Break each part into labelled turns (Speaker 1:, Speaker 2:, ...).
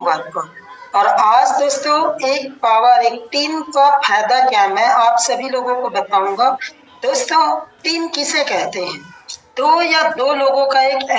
Speaker 1: Work. और आज दोस्तों एक टीम का फायदा क्या मैं आप सभी लोगों को बताऊंगा। दोस्तों, टीम किसे कहते हैं? दो या दो लोगों का एक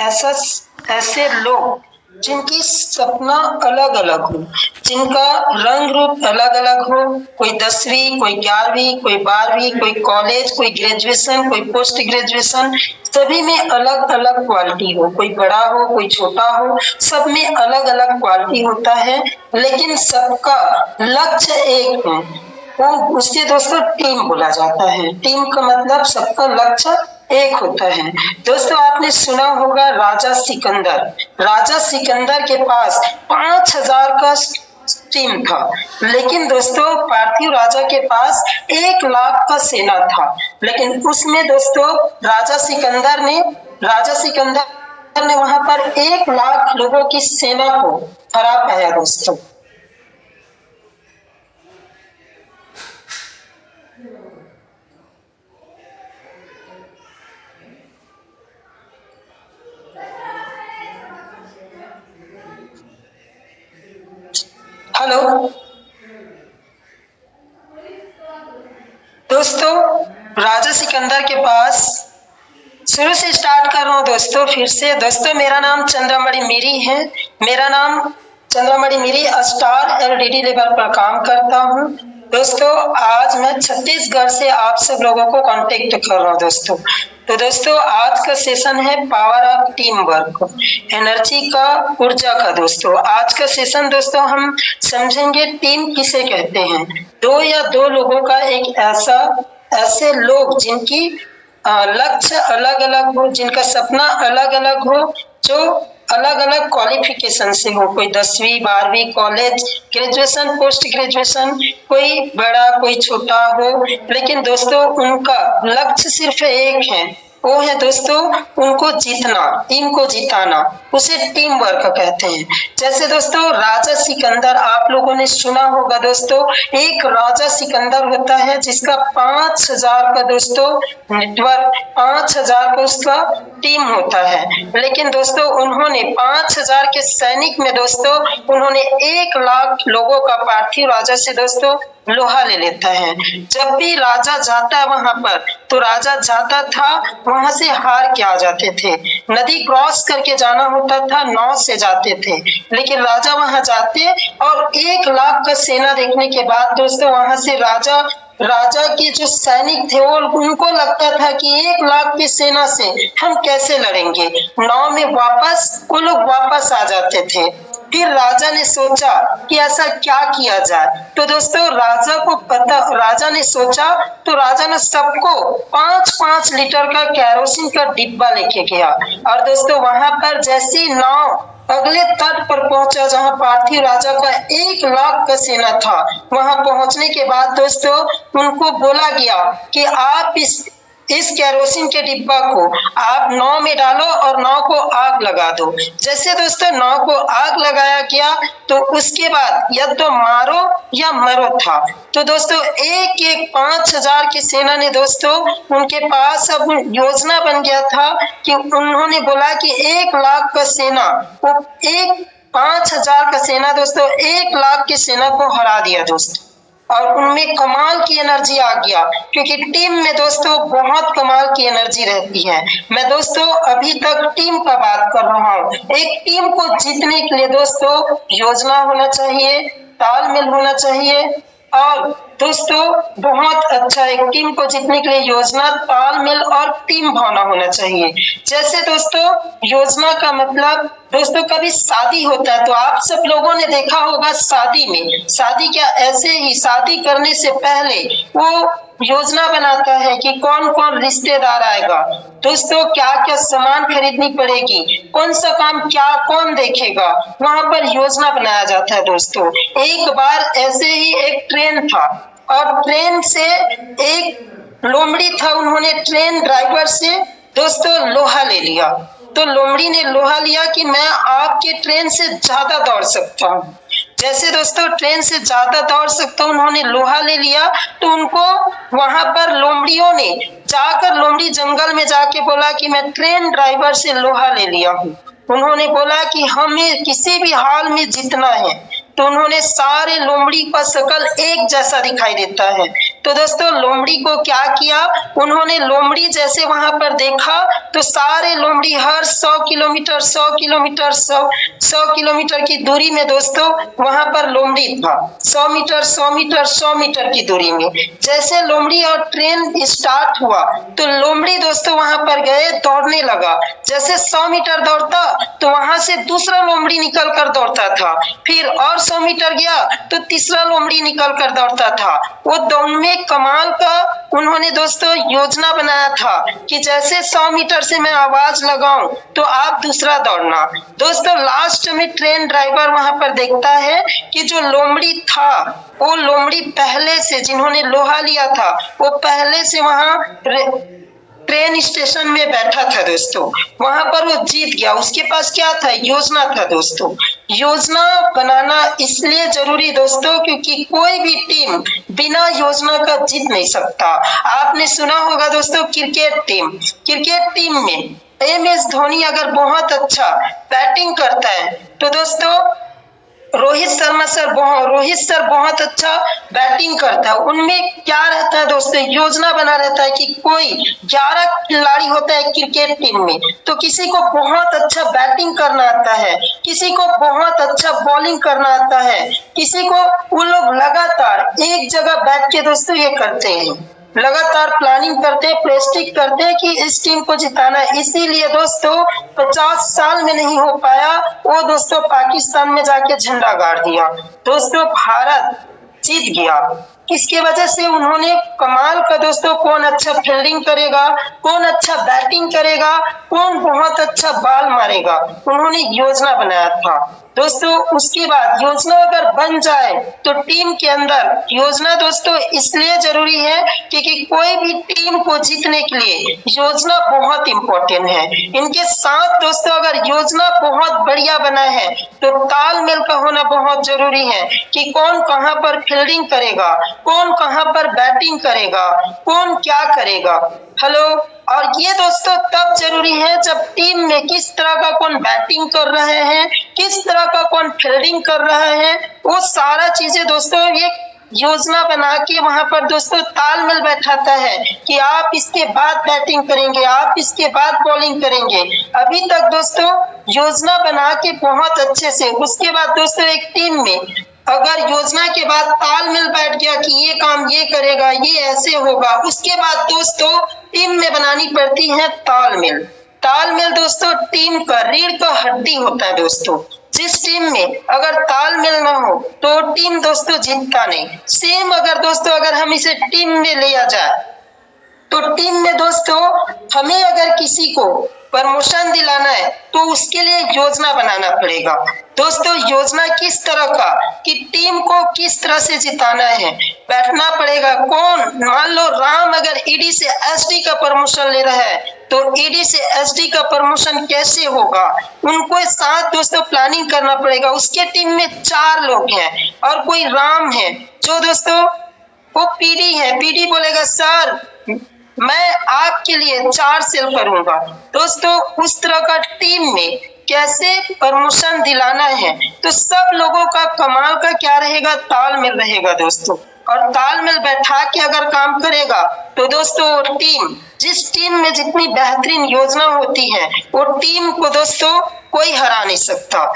Speaker 1: ऐसे लोग जिनकी सपना अलग अलग हो, जिनका रंग रूप अलग अलग हो, कोई 10वीं, कोई 11वीं, कोई 12वीं, कोई कॉलेज, कोई ग्रेजुएशन, कोई पोस्ट ग्रेजुएशन, सभी में अलग अलग क्वालिटी हो, कोई बड़ा हो कोई छोटा हो, सब में अलग अलग क्वालिटी होता है, लेकिन सबका लक्ष्य एक है। वो उससे दोस्तों टीम बोला जाता है। टीम का मतलब सबका लक्ष्य एक होता है। दोस्तों, आपने सुना होगा राजा सिकंदर के पास 5,000 का टीम था, लेकिन दोस्तों पार्थिव राजा के पास 1 लाख का सेना था। लेकिन उसमें दोस्तों राजा सिकंदर ने वहां पर 1 लाख लोगों की सेना को हरा पाया दोस्तों। हेलो दोस्तों, राजा सिकंदर के पास शुरू से स्टार्ट कर रहा हूँ दोस्तों, फिर से। दोस्तों, मेरा नाम चंद्रमणि मिरी है। मेरा नाम चंद्रमणि मिरी स्टार एलडीडी लेवल पर काम करता हूँ। दोस्तों, आज मैं छत्तीसगढ़ से आप सब लोगों को कांटेक्ट कर रहा हूँ दोस्तों। तो दोस्तों, आज का सेशन है power of team work, energy का, ऊर्जा का। दोस्तों, आज का सेशन दोस्तों हम समझेंगे टीम किसे कहते हैं। दो या दो लोगों का एक ऐसे लोग जिनकी लक्ष्य अलग अलग हो, जिनका सपना अलग अलग हो, जो अलग अलग क्वालिफिकेशन से हो, कोई 10वीं 12वीं कॉलेज ग्रेजुएशन पोस्ट ग्रेजुएशन, कोई बड़ा कोई छोटा हो, लेकिन दोस्तों उनका लक्ष्य सिर्फ एक है। वो है दोस्तों उनको जीतना, टीम को जिताना, उसे टीम वर्क कहते हैं। जैसे दोस्तों राजा सिकंदर, आप लोगों ने सुना होगा दोस्तों, एक राजा सिकंदर होता है जिसका 5,000 का दोस्तों नेटवर्क, 5,000 का उसका टीम होता है। लेकिन दोस्तों उन्होंने 5,000 के सैनिक में दोस्तों उन्होंने 1 लाख लोगों का पार्थिव राजा से दोस्तों लोहा ले लेता है। जब भी राजा जाता है वहां पर, तो राजा जाता था वहां से हार के आ जाते थे। नदी क्रॉस करके जाना होता था, नाव से जाते थे, लेकिन राजा वहां जाते और 1 लाख का सेना देखने के बाद दोस्तों वहां से राजा के जो सैनिक थे वो उनको लगता था कि 1 लाख की सेना से हम कैसे लड़ेंगे। नाव में वो लोग वापस आ जाते थे। फिर राजा ने सोचा कि ऐसा क्या किया जाए। तो दोस्तों राजा ने सोचा, तो राजा ने सबको 5-5 लीटर का कैरोसिन का डिब्बा लेके गया। और दोस्तों वहां पर जैसी नाव अगले तट पर पहुंचा जहां पार्थिव राजा का 1 लाख का सेना था, वहां पहुंचने के बाद दोस्तों उनको बोला गया कि आप इस कैरोसिन के डिब्बा को आप नाव में डालो और नाव को आग लगा दो। जैसे दोस्तों नाव को आग लगाया गया, तो उसके बाद या तो मारो या मरो था। तो दोस्तों एक एक 5,000 की सेना ने दोस्तों, उनके पास अब योजना बन गया था कि उन्होंने बोला कि 1 लाख का सेना, वो एक 5,000 का सेना दोस्तों 1 लाख की सेना को हरा दिया दोस्तों। और उनमें कमाल की एनर्जी आ गया, क्योंकि टीम में दोस्तों बहुत कमाल की एनर्जी रहती है। मैं दोस्तों अभी तक टीम का बात कर रहा हूँ। एक टीम को जीतने के लिए दोस्तों योजना होना चाहिए, तालमेल होना चाहिए, और दोस्तों बहुत अच्छा एक टीम को जीतने के लिए योजना, तालमेल और टीम भावना होना चाहिए। जैसे दोस्तों योजना का मतलब, दोस्तों कभी शादी होता है तो आप सब लोगों ने देखा होगा, शादी क्या ऐसे ही शादी करने से पहले वो योजना बनाता है कि कौन कौन रिश्तेदार आएगा, दोस्तों क्या क्या सामान खरीदनी पड़ेगी, कौन सा काम क्या कौन देखेगा, वहां पर योजना बनाया जाता है दोस्तों। एक बार ऐसे ही एक ट्रेन था और ट्रेन से एक लोमड़ी था, उन्होंने ट्रेन ड्राइवर से दोस्तों लोहा ले लिया। तो लोमड़ी ने लोहा लिया कि मैं आपके ट्रेन से ज्यादा दौड़ सकता हूँ। जैसे दोस्तों ट्रेन से ज्यादा दौड़ सकता हूँ, उन्होंने लोहा ले लिया। तो उनको वहां पर लोमड़ियों ने जाकर, लोमड़ी जंगल में जाके बोला कि मैं ट्रेन ड्राइवर से लोहा ले लिया हूँ। उन्होंने बोला कि हमें किसी भी हाल में जीतना है। तो उन्होंने सारे लोमड़ी का शकल एक जैसा दिखाई देता है। तो दोस्तों लोमड़ी को क्या किया, उन्होंने लोमड़ी जैसे वहां पर देखा तो सारे लोमड़ी हर 100 किलोमीटर 100 किलोमीटर 100 किलोमीटर की दूरी में दोस्तों वहां पर लोमड़ी था। 100 मीटर 100 मीटर 100 मीटर की दूरी में जैसे लोमड़ी और ट्रेन स्टार्ट हुआ तो लोमड़ी दोस्तों वहां पर गए, दौड़ने लगा। जैसे 100 मीटर दौड़ता तो वहां से दूसरा लोमड़ी निकल कर दौड़ता था, फिर और 100 मीटर गया तो तीसरा लोमड़ी निकल कर दौड़ता था। वो दौड़ में कमाल का उन्होंने दोस्तों योजना बनाया था कि जैसे 100 मीटर से मैं आवाज लगाऊं तो आप दूसरा दौड़ना। दोस्तों लास्ट में ट्रेन ड्राइवर वहां पर देखता है कि जो लोमड़ी था वो लोमड़ी पहले से, जिन्होंने लोहा लिया था वो पहले से वहां ट्रेन स्टेशन में बैठा था दोस्तों, वहां पर वो जीत गया। उसके पास क्या था, योजना था दोस्तों। योजना बनाना इसलिए जरूरी दोस्तों क्योंकि कोई भी टीम बिना योजना का जीत नहीं सकता। आपने सुना होगा दोस्तों क्रिकेट टीम में MS धोनी अगर बहुत अच्छा बैटिंग करता है तो दोस्तों रोहित सर बहुत अच्छा बैटिंग करता है। उनमें क्या रहता है दोस्तों, योजना बना रहता है कि कोई 11 खिलाड़ी होता है क्रिकेट टीम में, तो किसी को बहुत अच्छा बैटिंग करना आता है, किसी को बहुत अच्छा बॉलिंग करना आता है, किसी को, वो लोग लगातार एक जगह बैठ के दोस्तों ये करते हैं, लगातार प्लानिंग करते हैं, प्रेस्टिक करते हैं कि इस टीम को जिताना है। इसीलिए दोस्तों 50 साल में नहीं हो पाया, वो दोस्तों पाकिस्तान में जाके झंडा गाड़ दिया। दोस्तों भारत जीत गया, किसके वजह से, उन्होंने कमाल का दोस्तों, कौन अच्छा फील्डिंग करेगा, कौन अच्छा बैटिंग करेगा, कौन बहुत अच्छा बॉल मारेगा, उन्होंने योजना बनाया था दोस्तों। उसके बाद योजना अगर बन जाए तो टीम के अंदर योजना दोस्तों इसलिए जरूरी है क्योंकि कोई भी टीम को जीतने के लिए योजना बहुत इंपॉर्टेंट है। इनके साथ दोस्तों अगर योजना बहुत बढ़िया बना है तो तालमेल का होना बहुत जरूरी है कि कौन कहां पर फील्डिंग करेगा, कौन कहां पर बैटिंग करेगा, कौन क्या करेगा। हेलो, और ये दोस्तों तब जरूरी है जब टीम में किस तरह का कौन बैटिंग कर रहे हैं, किस तरह का कौन फील्डिंग कर रहे हैं, वो सारा चीजें दोस्तों ये योजना बना के वहां पर दोस्तों तालमेल बैठाता है कि आप इसके बाद बैटिंग करेंगे, आप इसके बाद बॉलिंग करेंगे। अभी तक दोस्तों योजना बना के बहुत अच्छे से, उसके बाद दोस्तों एक टीम में अगर योजना के बाद तालमेल बैठ गया कि ये काम ये करेगा, ये ऐसे होगा, उसके बाद दोस्तों टीम में बनानी पड़ती है तालमेल दोस्तों टीम का रीढ़ का हड्डी होता है दोस्तों। जिस टीम में अगर तालमेल ना हो तो टीम दोस्तों जीतता नहीं। सेम अगर दोस्तों अगर हम इसे टीम में लिया जाए तो टीम में दोस्तों हमें अगर किसी को प्रमोशन दिलाना है तो उसके लिए योजना बनाना पड़ेगा दोस्तों। योजना किस तरह का कि टीम को किस तरह से जिताना है, बैठना पड़ेगा। कौन, मान लो राम अगर ED से SD का प्रमोशन ले रहा है तो ED से SD का प्रमोशन कैसे होगा, उनको साथ दोस्तों प्लानिंग करना पड़ेगा। उसके टीम में 4 लोग हैं और कोई राम है जो दोस्तों वो PD है। PD बोलेगा सर मैं आपके लिए 4 सेल करूंगा दोस्तों। उस तरह का टीम में कैसे प्रमोशन दिलाना है तो सब लोगों का कमाल का क्या रहेगा, तालमेल रहेगा दोस्तों। और तालमेल बैठा के अगर काम करेगा तो दोस्तों टीम, जिस टीम में जितनी बेहतरीन योजना होती है वो टीम को दोस्तों कोई हरा नहीं सकता।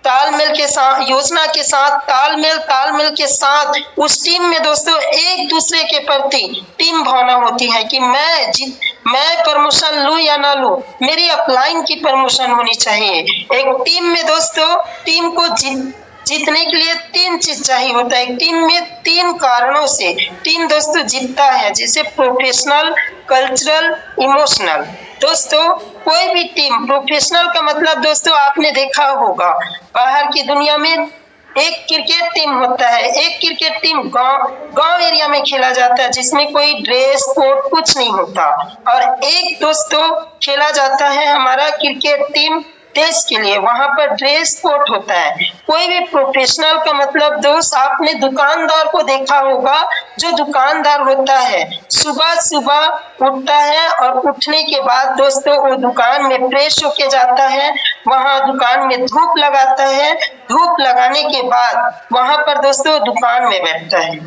Speaker 1: तालमेल के साथ, योजना के साथ तालमेल के साथ उस टीम में दोस्तों एक दूसरे के प्रति टीम भावना होती है कि मैं प्रमोशन लूं या ना लूं, मेरी अपलाइन की प्रमोशन होनी चाहिए। एक टीम में दोस्तों टीम को जीतने के लिए 3 चीज चाहिए होता है। टीम में 3 कारणों से टीम दोस्तों जीतता है, जैसे प्रोफेशनल, कल्चरल, इमोशनल। दोस्तों कोई भी टीम, प्रोफेशनल का मतलब दोस्तों आपने देखा होगा बाहर की दुनिया में एक क्रिकेट टीम होता है, एक क्रिकेट टीम गांव एरिया में खेला जाता है जिसमें कोई ड्रेस कोड कुछ नहीं होता, और एक दोस्तों खेला जाता है हमारा क्रिकेट टीम देश के लिए, वहां पर ड्रेस कोड होता है। कोई भी प्रोफेशनल का मतलब दोस्त, आपने दुकानदार को देखा होगा, जो दुकानदार होता है सुबह सुबह उठता है और उठने के बाद दोस्तों वो दुकान में फ्रेश होके जाता है, वहां दुकान में धूप लगाता है, धूप लगाने के बाद वहां पर दोस्तों दुकान में बैठता है।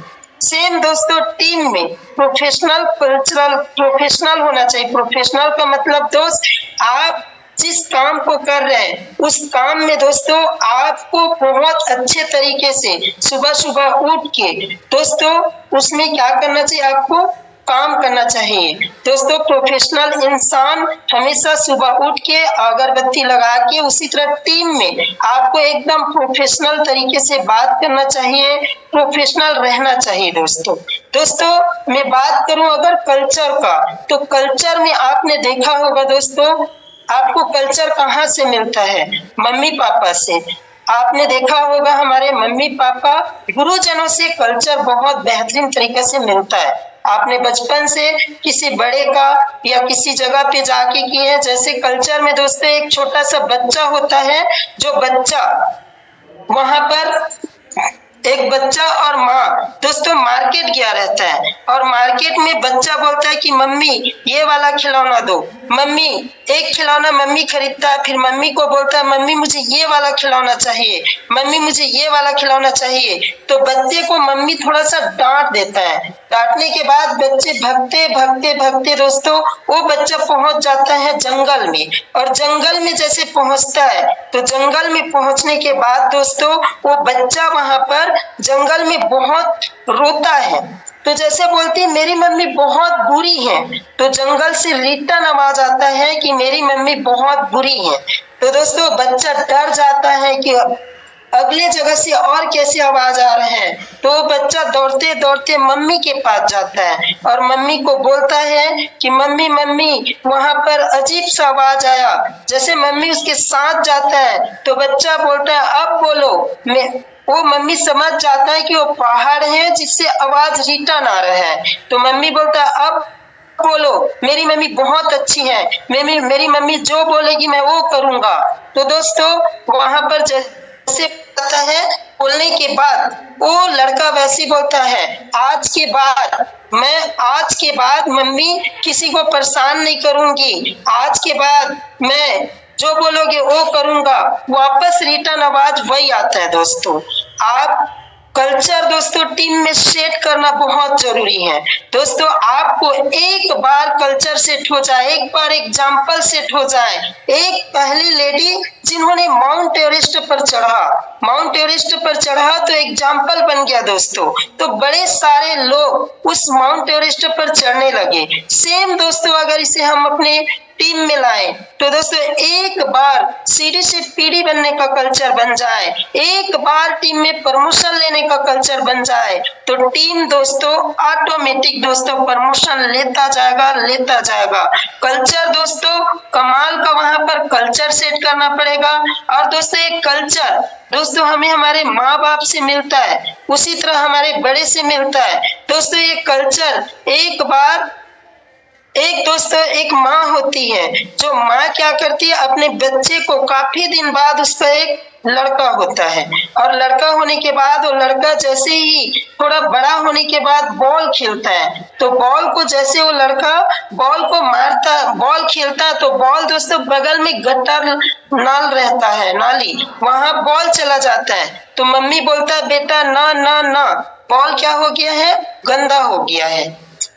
Speaker 1: सेम दोस्तों टीम में प्रोफेशनल कल्चरल प्रोफेशनल होना चाहिए। प्रोफेशनल का मतलब दोस्त, आप जिस काम को कर रहे हैं उस काम में दोस्तों आपको बहुत अच्छे तरीके से सुबह सुबह उठ के दोस्तों उसमें क्या करना चाहिए, आपको काम करना चाहिए। दोस्तों प्रोफेशनल इंसान हमेशा सुबह उठ के अगरबत्ती लगा के, उसी तरह टीम में आपको एकदम प्रोफेशनल तरीके से बात करना चाहिए, प्रोफेशनल रहना चाहिए। दोस्तों मैं बात करूं अगर कल्चर का, तो कल्चर में आपने देखा होगा दोस्तों, आपको कल्चर कहाँ से मिलता है, मम्मी पापा से। आपने देखा होगा हमारे मम्मी पापा गुरुजनों से कल्चर बहुत बेहतरीन तरीके से मिलता है। आपने बचपन से किसी बड़े का या किसी जगह पे जाके किए हैं। जैसे कल्चर में दोस्तों एक छोटा सा बच्चा होता है, जो बच्चा वहां पर एक बच्चा और माँ दोस्तों मार्केट गया रहता है, और मार्केट में बच्चा बोलता है कि मम्मी ये वाला खिलौना दो। मम्मी एक खिलौना मम्मी खरीदता है, फिर मम्मी को बोलता है मम्मी मुझे ये वाला खिलौना चाहिए, मम्मी मुझे ये वाला खिलौना चाहिए। तो बच्चे को मम्मी थोड़ा सा डांट देता है। डांटने के बाद बच्चे भगते भगते भगते दोस्तों वो बच्चा पहुंच जाता है जंगल में, और जंगल में जैसे पहुंचता है तो जंगल में पहुंचने के बाद दोस्तों वो बच्चा वहां पर जंगल में बहुत रोता है। तो जैसे बोलती है मेरी मम्मी बहुत बुरी है, तो जंगल से रिटर्न आवाज आता है कि मेरी मम्मी बहुत बुरी है। तो दोस्तों बच्चा डर जाता है कि अगले जगह से और कैसे आवाज आ रहे हैं। तो बच्चा दौड़ते दौड़ते मम्मी के पास जाता है और मम्मी को बोलता है कि मम्मी मम्मी वहां पर अजीब सा आवाज आया। जैसे मम्मी उसके साथ जाता है तो बच्चा बोलता है अब बोलो। वो मम्मी समझ जाता है कि वो पहाड़ है जिससे आवाज रिटर्न आ रहा है। तो मम्मी बोलता है अब बोलो, मेरी मम्मी बहुत अच्छी है, मेरी मम्मी जो बोलेगी मैं वो करूंगा। तो दोस्तों वहां पर जैसे पता है बोलने के बाद वो लड़का वैसे बोलता है आज के बाद मम्मी किसी को परेशान नहीं करूंगी, आज के बाद मैं जो बोलोगे वो करूंगा। वापस रिटर्न आवाज वही आता है। दोस्तों आप कल्चर दोस्तों टीम में सेट करना बहुत जरूरी है। दोस्तों आपको एक बार कल्चर सेट हो जाए, एक बार एग्जाम्पल सेट हो जाए। एक पहली लेडी जिन्होंने माउंट एवरेस्ट पर चढ़ा तो एग्जाम्पल बन गया दोस्तों। तो बड़े सारे लोग उस माउंट एवरेस्ट पर चढ़ने लगे। सेम दोस्तों अगर इसे हम अपने टीम में लाए तो दोस्तों एक बार सीढ़ी से पीढ़ी बनने का कल्चर बन जाए, एक बार टीम में प्रमोशन लेने का कल्चर बन जाए, तो टीम दोस्तों ऑटोमेटिक दोस्तों प्रमोशन लेता जाएगा। कल्चर दोस्तों कमाल का, वहां पर कल्चर सेट करना पड़ेगा। और दोस्तों एक कल्चर दोस्तों हमें हमारे माँ बाप से मिलता है, उसी तरह हमारे बड़े से मिलता है। दोस्तों ये कल्चर एक माँ होती है, जो माँ क्या करती है अपने बच्चे को, काफी दिन बाद उसका एक लड़का होता है, और लड़का होने के बाद वो लड़का जैसे ही थोड़ा बड़ा होने के बाद बॉल खेलता है, तो बॉल को जैसे वो लड़का बॉल को मारता, बॉल खेलता है, तो बॉल दोस्तों बगल में गटर नाल रहता है, नाली, वहां बॉल चला जाता है। तो मम्मी बोलता है बेटा ना ना ना, बॉल क्या हो गया है, गंदा हो गया है।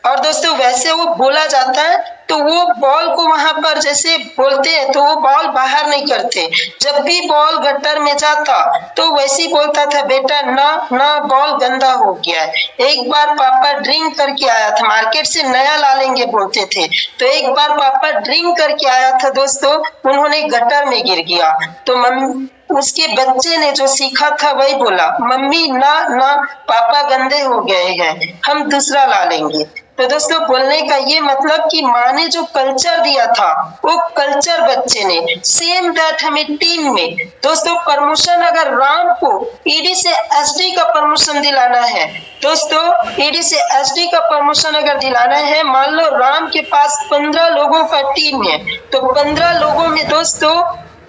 Speaker 1: और दोस्तों वैसे वो बोला जाता है, तो वो बॉल को वहां पर जैसे बोलते हैं तो वो बॉल बाहर नहीं करते। जब भी बॉल गटर में जाता तो वैसे ही बोलता था बेटा ना ना, बॉल गंदा हो गया है। एक बार पापा ड्रिंक करके आया था, मार्केट से नया ला लेंगे बोलते थे, तो एक बार पापा ड्रिंक करके आया था दोस्तों, उन्होंने गटर में गिर गया। तो मम्मी उसके बच्चे ने जो सीखा था वही बोला, मम्मी ना ना, पापा गंदे हो गए हैं, हम दूसरा ला लेंगे। तो दोस्तों बोलने का ये मतलब कि माँ ने जो कल्चर दिया था वो कल्चर बच्चे ने सेम दैट हमें टीम में दोस्तों प्रमोशन, अगर राम को ईडी से एसडी का प्रमोशन दिलाना है दोस्तों, ईडी से एसडी का प्रमोशन अगर दिलाना है, मान लो राम के पास 15 लोगों का टीम है, तो 15 लोगों में दोस्तों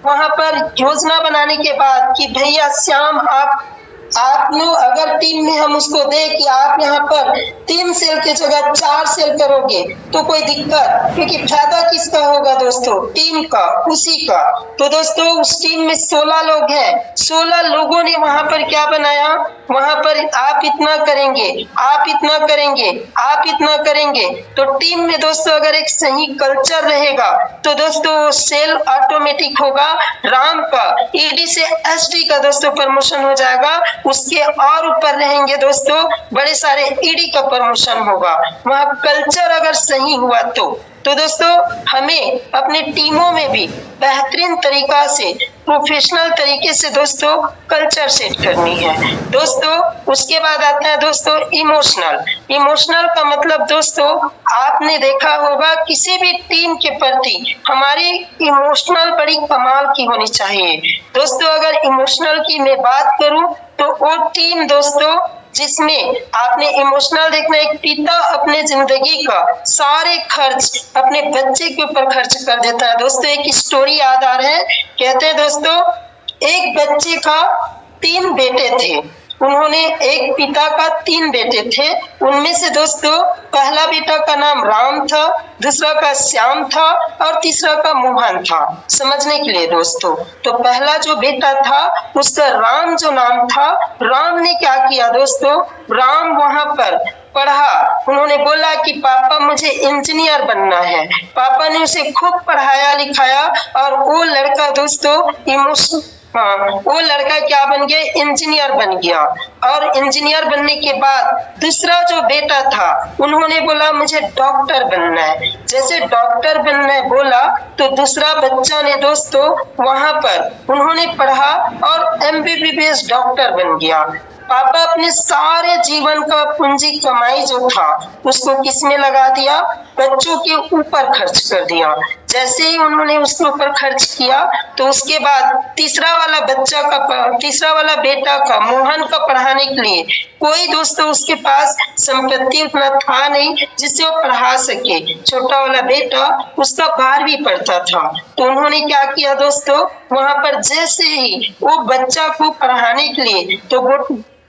Speaker 1: वहां पर योजना बनाने के बाद कि भैया श्याम आप लोग अगर टीम में हम उसको दे कि आप यहाँ पर 3 सेल की जगह 4 सेल करोगे तो कोई दिक्कत, क्योंकि फायदा किसका होगा दोस्तों? टीम का, उसी का। तो दोस्तों उस टीम में 16 लोग हैं, 16 लोगों ने वहां पर क्या बनाया, वहां पर आप इतना करेंगे, आप इतना करेंगे, आप इतना करेंगे। तो टीम में दोस्तों अगर एक सही कल्चर रहेगा तो दोस्तों सेल ऑटोमेटिक होगा, राम का ईडी से एसडी का दोस्तों प्रमोशन हो जाएगा, उसके और ऊपर रहेंगे दोस्तों बड़े सारे ईडी का प्रमोशन होगा। वहां कल्चर अगर सही हुआ तो दोस्तों हमें अपनी टीमों में भी बेहतरीन तरीका से, प्रोफेशनल तरीके से दोस्तों कल्चर सेट करनी है। दोस्तों उसके बाद आता है दोस्तों इमोशनल का मतलब दोस्तों आपने देखा होगा किसी भी टीम के प्रति हमारी इमोशनल बड़ी कमाल की होनी चाहिए। दोस्तों अगर इमोशनल की मैं बात करूं तो वो टीम दोस्तों जिसमें आपने इमोशनल देखना, एक पिता अपने जिंदगी का सारे खर्च अपने बच्चे के ऊपर खर्च कर देता है। दोस्तों एक स्टोरी याद आ रहा है, कहते हैं दोस्तों एक बच्चे का 3 बेटे थे, उन्होंने एक पिता का 3 बेटे थे, उनमें से दोस्तों पहला बेटा का नाम राम था, दूसरा का श्याम था और तीसरा का मोहन था। समझने के लिए दोस्तों, तो पहला जो बेटा था उसका राम जो नाम था, राम ने क्या किया दोस्तों, राम वहां पर पढ़ा, उन्होंने बोला कि पापा मुझे इंजीनियर बनना है। पापा ने उसे खूब पढ़ाया लिखाया और वो लड़का दोस्तों वो लड़का क्या बन गया, इंजीनियर बन गया। और इंजीनियर बनने के बाद दूसरा जो बेटा था उन्होंने बोला मुझे डॉक्टर बनना है। जैसे डॉक्टर बनना है बोला तो दूसरा बच्चा ने दोस्तों वहां पर उन्होंने पढ़ा और एमबीबीएस डॉक्टर बन गया। पापा अपने सारे जीवन का पूंजी कमाई जो था उसको किसमें लगा दिया, बच्चों के ऊपर खर्च कर दिया। जैसे ही उन्होंने उसके ऊपर खर्च किया तो उसके बाद तीसरा वाला बेटा का मोहन का पढ़ाने के लिए कोई दोस्तों उसके पास संपत्ति उतना था नहीं जिससे वो पढ़ा सके। छोटा वाला बेटा उसका 12वीं पढ़ता था, तो उन्होंने क्या किया दोस्तों, वहां पर जैसे ही वो बच्चा को पढ़ाने के लिए तो वो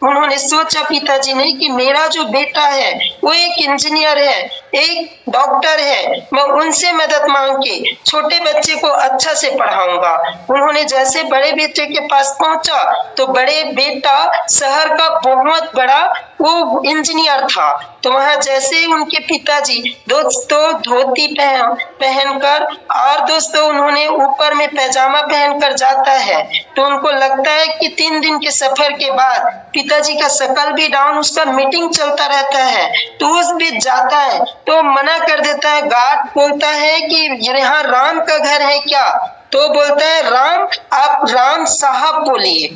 Speaker 1: उन्होंने सोचा पिताजी ने कि मेरा जो बेटा है वो एक इंजीनियर है, एक डॉक्टर है, मैं उनसे मदद मांग के छोटे बच्चे को अच्छा से पढ़ाऊंगा। उन्होंने जैसे बड़े बेटे के पास पहुंचा तो बड़े बेटा शहर का बहुत बड़ा वो इंजीनियर था। तो वहां जैसे ही उनके पिताजी दोस्तों धोती पहनकर और दोस्तों उन्होंने ऊपर में पैजामा पहनकर जाता है तो उनको लगता है कि 3 दिन के सफर के बाद पिताजी का शकल भी डाउन, उसका मीटिंग चलता रहता है तो उस बीच जाता है तो मना कर देता है। गार्ड बोलता है कि यहाँ राम का घर है क्या, तो बोलता है राम, आप राम साहब बोलिए।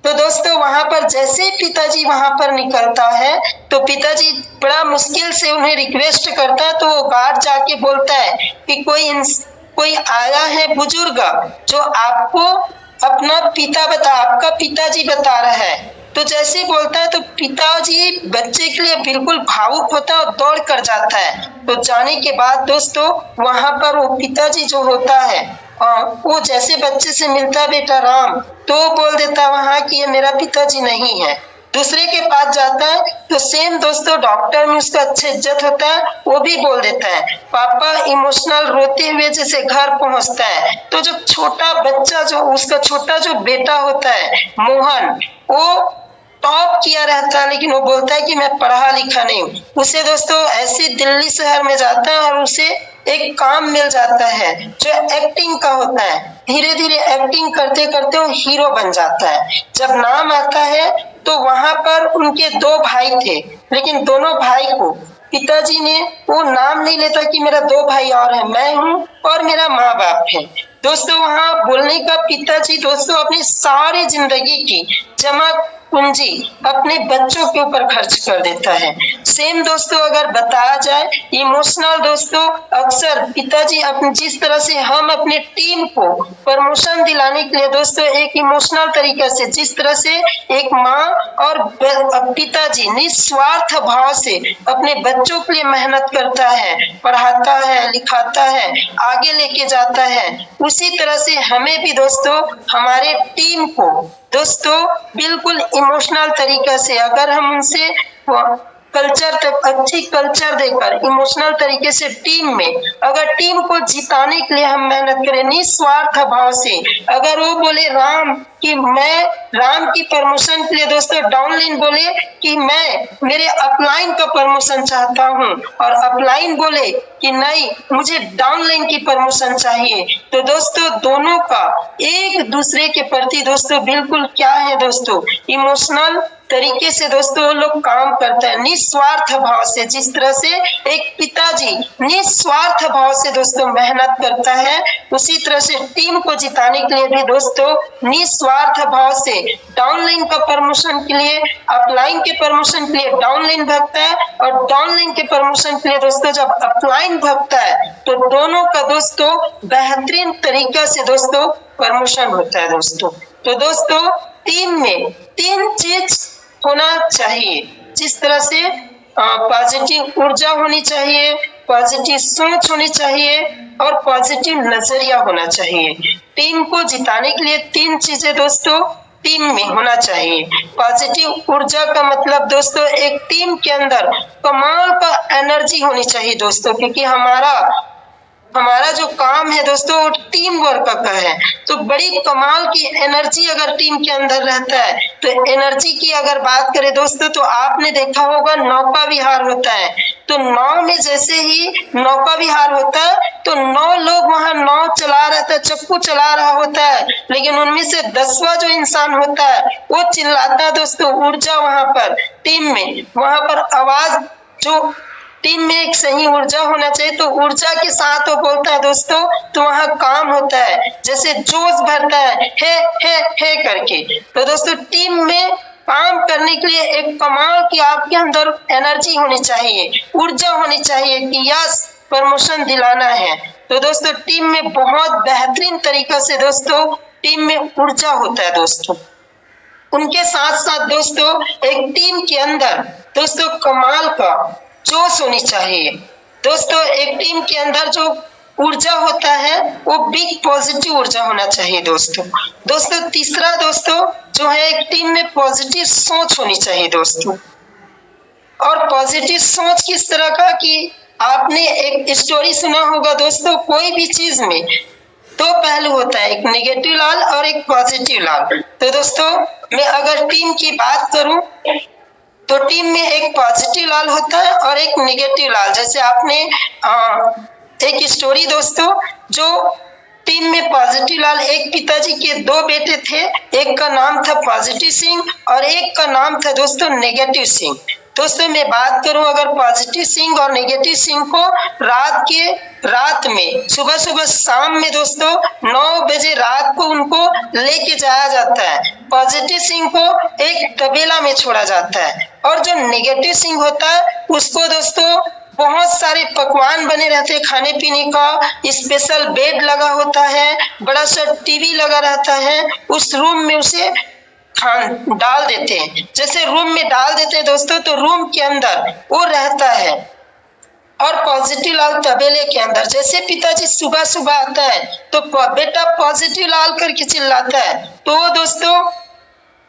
Speaker 1: तो दोस्तों वहां पर जैसे ही पिताजी वहां पर निकलता है तो पिताजी बड़ा मुश्किल से उन्हें रिक्वेस्ट करता है तो वो गार्ड जाके बोलता है कि कोई आया है बुजुर्ग जो आपको अपना आपका पिताजी बता रहा है। तो जैसे ही बोलता है तो पिताजी बच्चे के लिए बिल्कुल भावुक होता है और दौड़ कर जाता है। तो जाने के बाद दोस्तों वहां पर वो पिताजी जो होता है वो जैसे बच्चे से मिलता है बेटा राम, तो बोल देता वहां कि ये मेरा पिताजी नहीं है। दूसरे के पास जाता है तो सेम दोस्तों डॉक्टर में उसका अच्छा इज्जत होता है, वो भी बोल देता है पापा, इमोशनल रोते हुए जैसे घर पहुंचता है तो जो छोटा बच्चा जो उसका छोटा जो बेटा होता है मोहन, वो टॉप किया रहता है लेकिन वो बोलता है कि मैं पढ़ा लिखा नहीं हूँ। उसे दोस्तों ऐसे दिल्ली शहर में जाता है और उसे एक काम मिल जाता है जो एक्टिंग का होता है। धीरे धीरे एक्टिंग करते करते वो हीरो बन जाता है। जब नाम आता है तो वहां पर उनके 2 भाई थे, लेकिन दोनों भाई को पिताजी ने वो नाम नहीं लेता कि मेरा 2 भाई और है, मैं हूँ और मेरा माँ बाप है। दोस्तों वहां बोलने का पिताजी दोस्तों अपनी सारी जिंदगी की जमा पूंजी अपने बच्चों के ऊपर खर्च कर देता है। सेम दोस्तों अगर बताया जाए इमोशनल दोस्तों, अक्सर पिताजी अपने जिस तरह से हम अपने टीम को प्रमोशन दिलाने के लिए दोस्तों एक इमोशनल तरीके से, जिस तरह से एक माँ और पिताजी निस्वार्थ भाव से अपने बच्चों के लिए मेहनत करता है, पढ़ाता है, लिखाता है, आगे लेके जाता है, उसी तरह से हमें भी दोस्तों हमारे टीम को दोस्तों बिल्कुल इमोशनल तरीके से अगर हम उनसे कल्चर तक अच्छी कल्चर देकर इमोशनल तरीके से टीम में अगर टीम को जिताने के लिए हम मेहनत करें निस्वार्थ भाव से, अगर वो बोले राम कि मैं राम की प्रमोशन के लिए दोस्तों डाउनलाइन बोले कि मैं मेरे अपलाइन का प्रमोशन चाहता हूं और अपलाइन बोले कि नहीं मुझे डाउनलाइन की प्रमोशन चाहिए, तो दोस्तों दोनों का एक दूसरे के प्रति दोस्तों बिल्कुल क्या है दोस्तों इमोशनल तरीके से दोस्तों वो लोग काम करते हैं निस्वार्थ भाव से। जिस तरह से एक पिताजी निस्वार्थ भाव से दोस्तों मेहनत करता है, उसी तरह से टीम को जिताने के लिए भी दोस्तों निस्वार्थ भाव से डाउनलाइन का प्रमोशन के लिए अपलाइन के प्रमोशन के लिए डाउनलाइन भागता है और डाउनलाइन के प्रमोशन के लिए दोस्तों जब अपलाइन भागता है तो दोनों का दोस्तों बेहतरीन तरीका से दोस्तों प्रमोशन होता है दोस्तों। तो दोस्तों टीम में 3 चीज होना चाहिए, जिस तरह से पॉजिटिव ऊर्जा होनी चाहिए, पॉजिटिव सोच होनी चाहिए और पॉजिटिव नजरिया होना चाहिए। टीम को जिताने के लिए 3 चीजें दोस्तों टीम में होना चाहिए। पॉजिटिव ऊर्जा का मतलब दोस्तों एक टीम के अंदर कमाल का एनर्जी होनी चाहिए दोस्तों, क्योंकि हमारा जो काम है दोस्तों वो टीम वर्क का है, तो बड़ी कमाल की एनर्जी अगर टीम के अंदर रहता है तो एनर्जी की अगर बात करें दोस्तों तो आपने देखा होगा नौका विहार होता है, तो नाव में जैसे ही नौका विहार होता है तो 9 लोग वहां नाव चला रहता है, चप्पू चला रहा होता है, लेकिन उनमें से 10वां जो इंसान होता है वो चिल्लाता है दोस्तों। ऊर्जा वहां पर टीम में वहां पर आवाज जो टीम में एक सही ऊर्जा होना चाहिए, तो ऊर्जा के साथ वो बोलता है दोस्तों तो वहां काम होता है, जैसे जोश भरता है हे करके। तो दोस्तों टीम में काम करने के लिए एक कमाल की आपके अंदर एनर्जी होनी चाहिए, ऊर्जा होनी चाहिए कि यस प्रमोशन दिलाना है। तो दोस्तों टीम में बहुत बेहतरीन तरीका से दोस्तों टीम में ऊर्जा होता है दोस्तों। उनके साथ साथ दोस्तों एक टीम के अंदर दोस्तों कमाल का जोश होनी चाहिए दोस्तों। एक टीम के अंदर जो ऊर्जा होता है वो बिग पॉजिटिव ऊर्जा होना चाहिए दोस्तों। तीसरा दोस्तों जो है एक टीम में पॉजिटिव सोच होनी चाहिए दोस्तों। और पॉजिटिव सोच किस तरह का कि आपने एक स्टोरी सुना होगा दोस्तों, कोई भी चीज में 2 पहलू होता है, एक नेगेटिव लाल और एक पॉजिटिव लाल। तो दोस्तों मैं अगर टीम की बात करूं तो टीम में एक पॉजिटिव लाल होता है और एक नेगेटिव लाल। जैसे आपने एक स्टोरी दोस्तों जो टीम में पॉजिटिव लाल, एक पिताजी के 2 बेटे थे, एक का नाम था पॉजिटिव सिंह और एक का नाम था दोस्तों नेगेटिव सिंह। दोस्तों मैं बात करूं अगर पॉजिटिव सिंह और नेगेटिव सिंह को रात में सुबह शाम में दोस्तों 9 बजे रात को उनको लेके जाया जाता है। पॉजिटिव सिंह को एक तबेला में छोड़ा जाता है और जो नेगेटिव सिंह होता है उसको दोस्तों बहुत सारे पकवान बने रहते हैं, खाने पीने का स्पेशल बेड लगा होता है, बड़ा सा टीवी लगा रहता है, उस रूम में उसे डाल देते हैं। जैसे रूम में डाल देते हैं दोस्तों तो रूम के अंदर वो रहता है। और पॉजिटिव लाल तबेले के अंदर, जैसे पिताजी सुबह आता है तो बेटा पॉजिटिव लाल करके चिल्लाता है, तो दोस्तों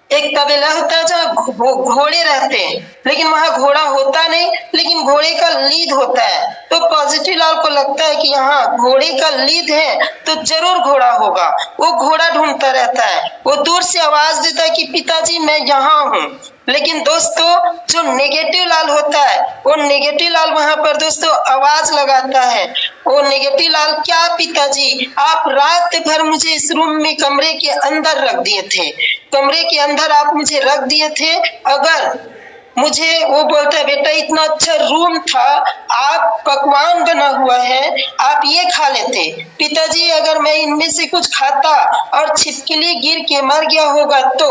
Speaker 1: एक तबेला होता है जहाँ घोड़े रहते हैं, लेकिन वहां घोड़ा होता नहीं, लेकिन घोड़े का लीद होता है। तो पॉजिटिव लाल को लगता है कि यहाँ घोड़े का लीद है तो जरूर घोड़ा होगा, वो घोड़ा ढूंढता रहता है, वो दूर से आवाज देता है कि पिताजी मैं यहाँ हूँ। लेकिन दोस्तों जो नेगेटिव लाल होता है वो नेगेटिव लाल वहां पर दोस्तों आवाज लगाता है, वो नेगेटिव लाल क्या पिताजी आप रात भर मुझे इस रूम में कमरे के अंदर रख दिए थे, कमरे के अंदर आप मुझे रख दिए थे, अगर मुझे वो बोलता है बेटा इतना अच्छा रूम था, आप पकवान बना हुआ है आप ये खा लेते, पिताजी अगर मैं इनमें से कुछ खाता और छिपकली गिर के मर गया होगा तो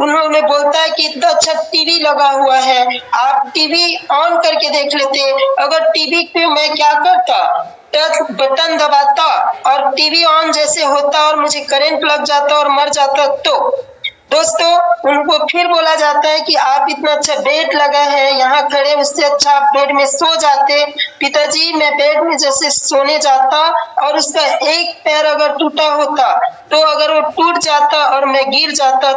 Speaker 1: उन्होंने बोलता है कि इतना अच्छा टीवी लगा हुआ है, आप टीवी ऑन करके देख लेते। अगर टीवी पे मैं क्या करता, टच बटन दबाता और टीवी ऑन जैसे होता और मुझे करंट लग जाता और मर जाता। तो दोस्तों उनको फिर बोला जाता है कि आप इतना अच्छा बेड लगा है यहाँ खड़े, उससे अच्छा आप बेड में सो जाते। पिताजी मैं बेड में जैसे सोने जाता और उसका एक पैर अगर टूटा होता, तो अगर वो टूट जाता और मैं गिर जाता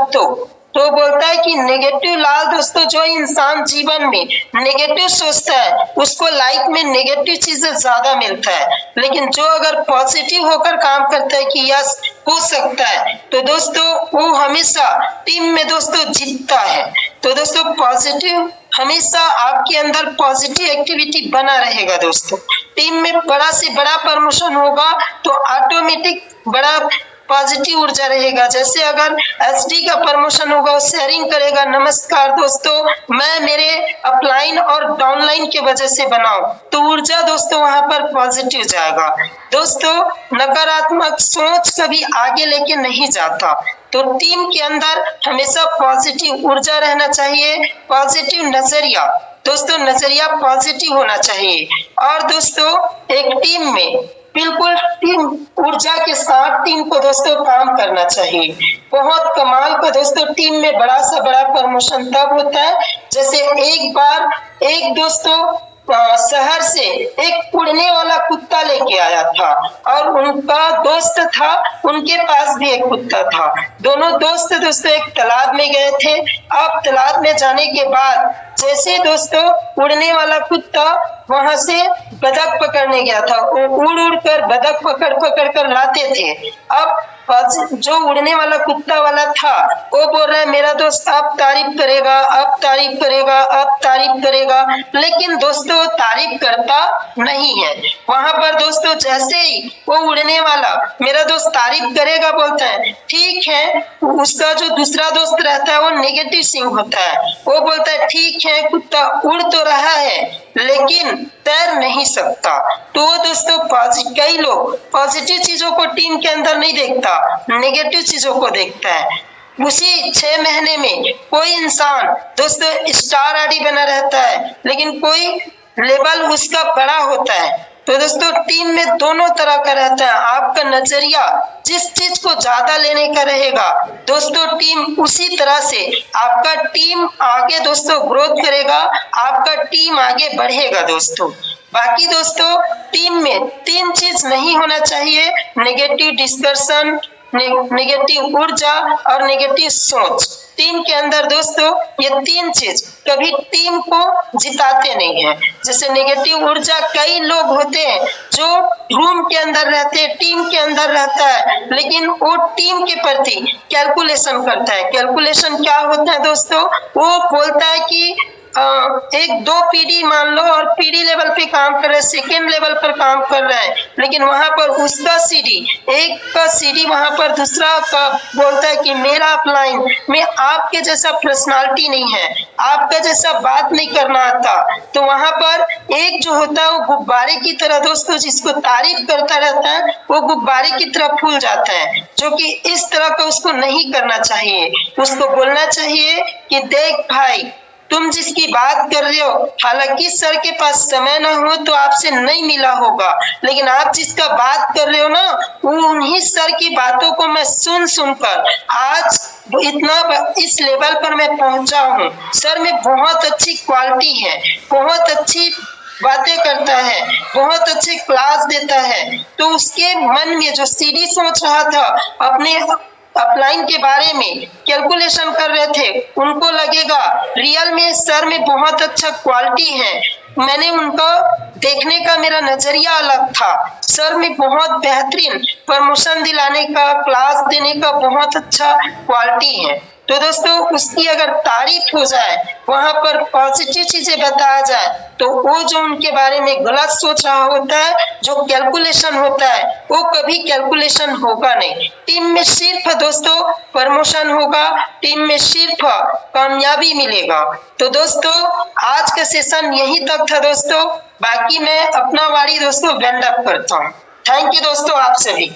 Speaker 1: तो बोलता है कि नेगेटिव लाल दोस्तों, जो इंसान जीवन में नेगेटिव सोचता है उसको लाइफ में नेगेटिव चीजें ज्यादा मिलता है, लेकिन जो अगर पॉजिटिव होकर काम करता है कि यस हो सकता है, तो दोस्तों वो हमेशा टीम में दोस्तों जीतता है। तो दोस्तों पॉजिटिव हमेशा आपके अंदर पॉजिटिव एक्टिविटी बना रहेगा। दोस्तों टीम में बड़ा से बड़ा प्रमोशन होगा तो ऑटोमेटिक बड़ा पॉजिटिव ऊर्जा रहेगा। जैसे अगर एसडी का प्रमोशन होगा, वो शेयरिंग करेगा, नमस्कार दोस्तों मैं मेरे अपलाइन और डाउनलाइन के वजह से बनाऊं, तो ऊर्जा दोस्तों वहां पर पॉजिटिव जाएगा। दोस्तों नकारात्मक सोच कभी आगे लेके नहीं जाता, तो टीम के अंदर हमेशा पॉजिटिव ऊर्जा रहना चाहिए, पॉजिटिव नजरिया। दोस्तों नजरिया पॉजिटिव होना चाहिए। और दोस्तों एक टीम में बिल्कुल टीम ऊर्जा के साथ टीम को दोस्तों काम करना चाहिए। बहुत कमाल का दोस्तों टीम में बड़ा सा बड़ा प्रमोशन तब होता है जैसे एक बार एक दोस्तों शहर से एक उड़ने वाला कुत्ता लेके आया था और उनका दोस्त था, उनके पास भी एक कुत्ता था। दोनों दोस्त दोस्तों एक तालाब में गए थे। अब तालाब में जाने के बाद जैसे दोस्तों उड़ने वाला कुत्ता वहां से बतख पकड़ने गया था, वो उड़ उड़ कर बतख पकड़ पकड़ कर लाते थे। अब जो उड़ने वाला कुत्ता वाला था वो बोल रहा है मेरा दोस्त अब तारीफ करेगा, अब तारीफ करेगा, अब तारीफ करेगा, लेकिन दोस्तों तारीफ करता नहीं है। वहां पर दोस्तों जैसे ही वो उड़ने वाला मेरा दोस्त तारीफ करेगा बोलता है ठीक है, उसका जो दूसरा दोस्त रहता है वो नेगेटिव सिंह होता है, वो बोलता है ठीक है कुत्ता उड़ तो रहा है लेकिन तैर नहीं सकता। तो दोस्तों कई लोग पॉजिटिव चीजों को टीम के अंदर नहीं देखता, नेगेटिव चीजों को देखता है। उसी 6 महीने में कोई इंसान दोस्तों स्टार आईडी बना रहता है, लेकिन कोई लेवल उसका बड़ा होता है। तो दोस्तों टीम में दोनों तरह का रहता है। आपका नजरिया जिस चीज को ज्यादा लेने का रहेगा दोस्तों टीम उसी तरह से आपका टीम आगे दोस्तों ग्रोथ करेगा, आपका टीम आगे बढ़ेगा। दोस्तों बाकी दोस्तों टीम में 3 चीज नहीं होना चाहिए, नेगेटिव डिस्कशन, नेगेटिव ऊर्जा और नेगेटिव सोच। टीम के अंदर दोस्तों ये 3 चीज कभी टीम को जिताते नहीं है। जैसे नेगेटिव ऊर्जा कई लोग होते हैं जो रूम के अंदर रहते हैं, टीम के अंदर रहता है, लेकिन वो टीम के प्रति कैलकुलेशन करता है। कैलकुलेशन क्या होता है दोस्तों, वो बोलता है कि एक 2 पीढ़ी मान लो और पीढ़ी लेवल पे काम कर रहे हैं, सेकेंड लेवल पर काम कर रहा है, लेकिन वहां पर उसका सीडी एक का सीडी वहां पर दूसरा का बोलता है कि मेरा अपलाइन में आपके जैसा पर्सनालिटी नहीं है, आपका जैसा बात नहीं करना आता। तो वहां पर एक जो होता है वो गुब्बारे की तरह दोस्तों जिसको तारीफ करता रहता है वो गुब्बारे की तरह फूल जाता है, जो कि इस तरह का उसको नहीं करना चाहिए। उसको बोलना चाहिए कि देख भाई तुम जिसकी बात कर रहे हो, हालांकि सर के पास समय ना हो तो आपसे नहीं मिला होगा, लेकिन आप जिसका बात कर रहे हो ना वो उन्हीं सर की बातों को मैं सुन सुनकर आज इतना इस लेवल पर मैं पहुंचा हूँ। सर में बहुत अच्छी क्वालिटी है, बहुत अच्छी बातें करता है, बहुत अच्छे क्लास देता है। तो उसके मन में जो सीडी सोच रहा था अपने अपलाइन के बारे में कैलकुलेशन कर रहे थे, उनको लगेगा रियल में सर में बहुत अच्छा क्वालिटी है, मैंने उनको देखने का मेरा नजरिया अलग था, सर में बहुत बेहतरीन प्रमोशन दिलाने का क्लास देने का बहुत अच्छा क्वालिटी है। तो दोस्तों उसकी अगर तारीफ हो जाए, वहां पर पॉजिटिव चीजें बताया जाए, तो वो जो उनके बारे में गलत सोच रहा होता है, जो कैलकुलेशन होता है, वो कभी कैलकुलेशन होगा नहीं। टीम में सिर्फ दोस्तों प्रमोशन होगा, टीम में सिर्फ कामयाबी मिलेगा। तो दोस्तों आज का सेशन यहीं तक था दोस्तों, बाकी मैं अपना वारी दोस्तों वेंड अप करता हूँ। थैंक यू दोस्तों आप सभी।